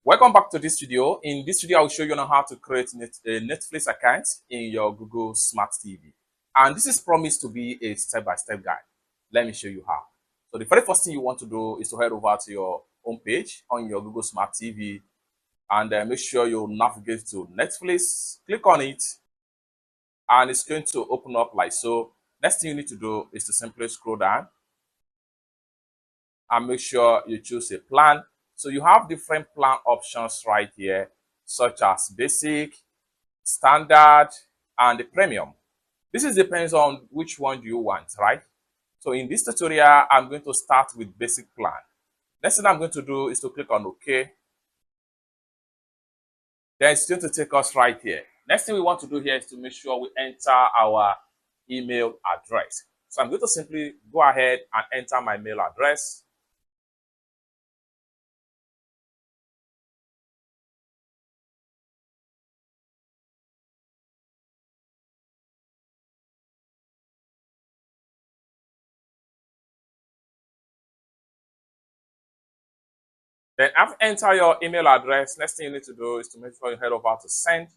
Welcome back to this video. In this video, I'll show you how to create a Netflix account in your Google Smart TV. And this is promised to be a step-by-step guide. Let me show you how. So the very first thing you want to do is to head over to your home page on your Google Smart TV and make sure you navigate to Netflix. Click on it and it's going to open up like so. Next thing you need to do is to simply scroll down and make sure you choose a plan. So you have different plan options right here, such as basic, standard, and the premium. This depends on which one you want, right? So in this tutorial, I'm going to start with basic plan. Next thing I'm going to do is to click on OK. Then it's going to take us right here. Next thing we want to do here is to make sure we enter our email address. So I'm going to simply go ahead and enter my mail address. Then after enter your email address, next thing you need to do is to make sure you head over to send.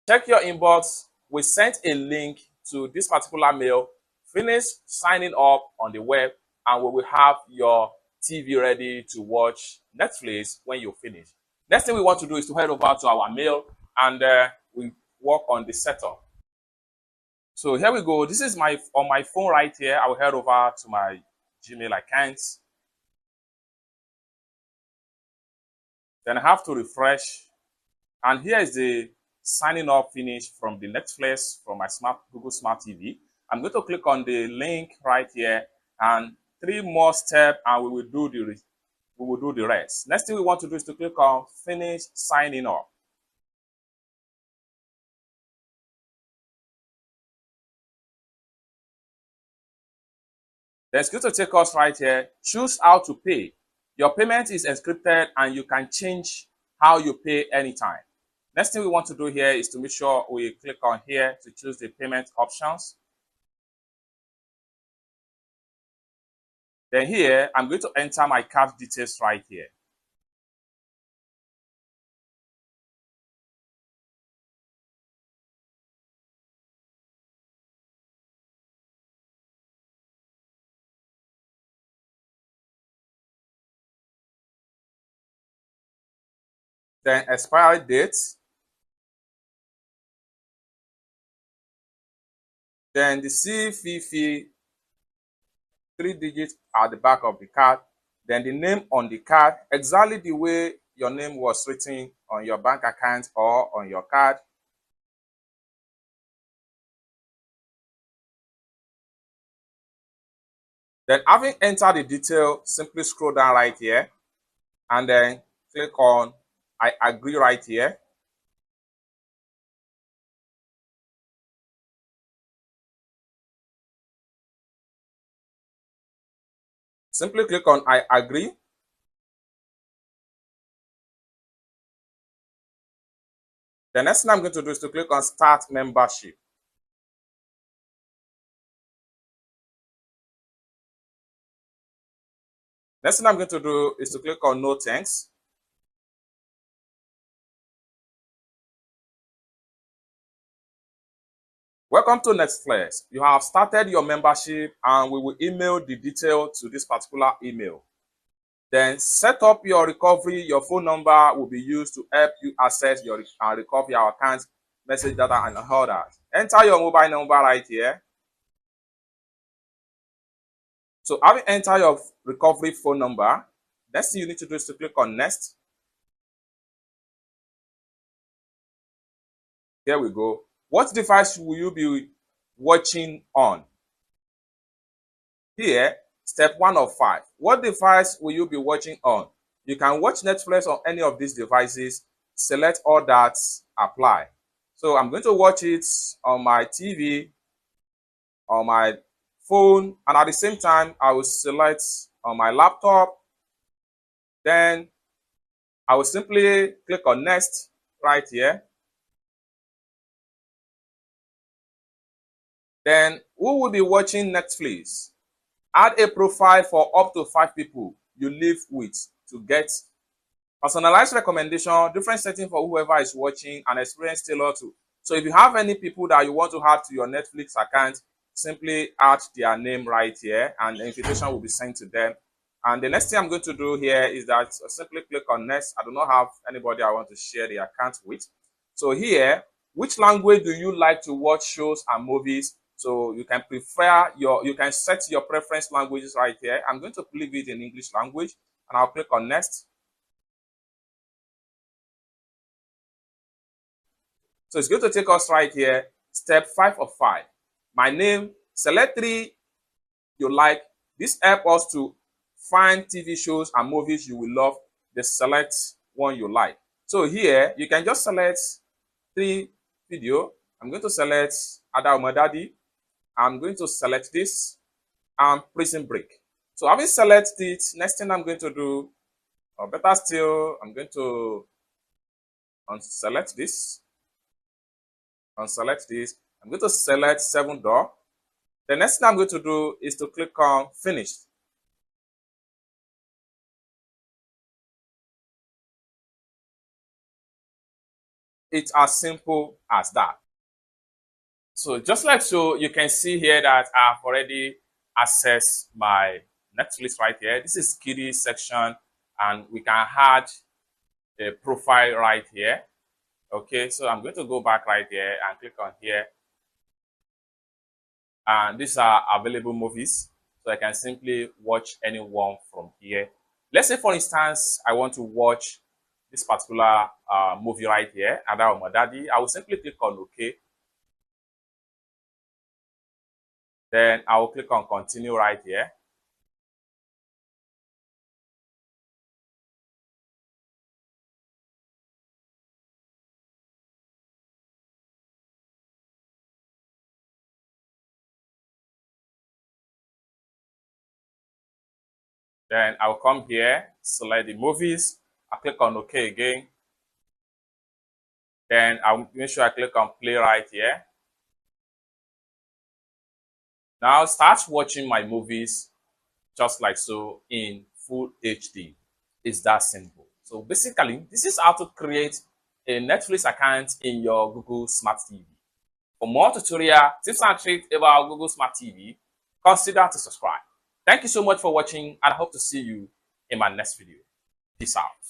Check your inbox. We sent a link to this particular mail. Finish signing up on the web and we will have your TV ready to watch Netflix when you finish. Next thing we want to do is to head over to our mail and we work on the setup. So here we go. This is on my phone right here. I will head over to my Gmail account. Then I have to refresh. And here is the signing up finish from the Netflix from my Google Smart TV. I'm going to click on the link right here and 3 more steps and we will do the rest. Next thing we want to do is to click on finish signing up. Then it's going to take us right here. Choose how to pay. Your payment is encrypted and you can change how you pay anytime. Next thing we want to do here is to make sure we click on here to choose the payment options. Then here, I'm going to enter my card details right here. Then expiry date. Then the CVV 3 digits at the back of the card. Then the name on the card, exactly the way your name was written on your bank account or on your card. Then having entered the detail, simply scroll down right here and then click on I agree right here. Simply click on I agree. The next thing I'm going to do is to click on start membership. Next thing I'm going to do is to click on no thanks. Welcome to Netflix. You have started your membership and we will email the detail to this particular email. Then set up your recovery. Your phone number will be used to help you access your and recover your account, message data, and all that. Enter your mobile number right here. So having entered your recovery phone number, next thing you need to do is to click on next. Here we go. What device will you be watching on? Here, step 1 of 5. What device will you be watching on? You can watch Netflix on any of these devices. Select all that apply. So I'm going to watch it on my TV, on my phone, and at the same time, I will select on my laptop. Then I will simply click on next right here. Then who will be watching Netflix? Add a profile for up to 5 people you live with to get Personalized recommendation, different setting for whoever is watching, and experience tailored to. So if you have any people that you want to add to your Netflix account, simply add their name right here and the invitation will be sent to them. And the next thing I'm going to do here is that I simply click on next. I do not have anybody I want to share the account with. So here, which language do you like to watch shows and movies? So you can you can set your preference languages right here. I'm going to leave it in English language and I'll click on next. So it's going to take us right here, step 5 of 5. My name, select 3 you like. This helps us to find TV shows and movies you will love. The select one you like. So here, you can just select 3 video. I'm going to select Ada Daddy. I'm going to select this and Prison Break. So having selected it, next thing I'm going to do, or better still, I'm going to unselect this. Unselect this. I'm going to select 7 door. The next thing I'm going to do is to click on finish. It's as simple as that. So just like so, you can see here that I've already accessed my Netflix right here. This is kiddie section and we can add a profile right here. Okay, so I'm going to go back right here and click on here. And these are available movies. So I can simply watch any one from here. Let's say, for instance, I want to watch this particular movie right here, Ada Daddy. I will simply click on OK. Then I will click on continue right here. Then I'll come here, select the movies. I'll click on OK again. Then I'll make sure I click on play right here. Now start watching my movies just like so in full HD. It's that simple. So basically, this is how to create a Netflix account in your Google Smart TV. For more tutorial tips and tricks about Google Smart TV, consider to subscribe. Thank you so much for watching and I hope to see you in my next video. Peace out.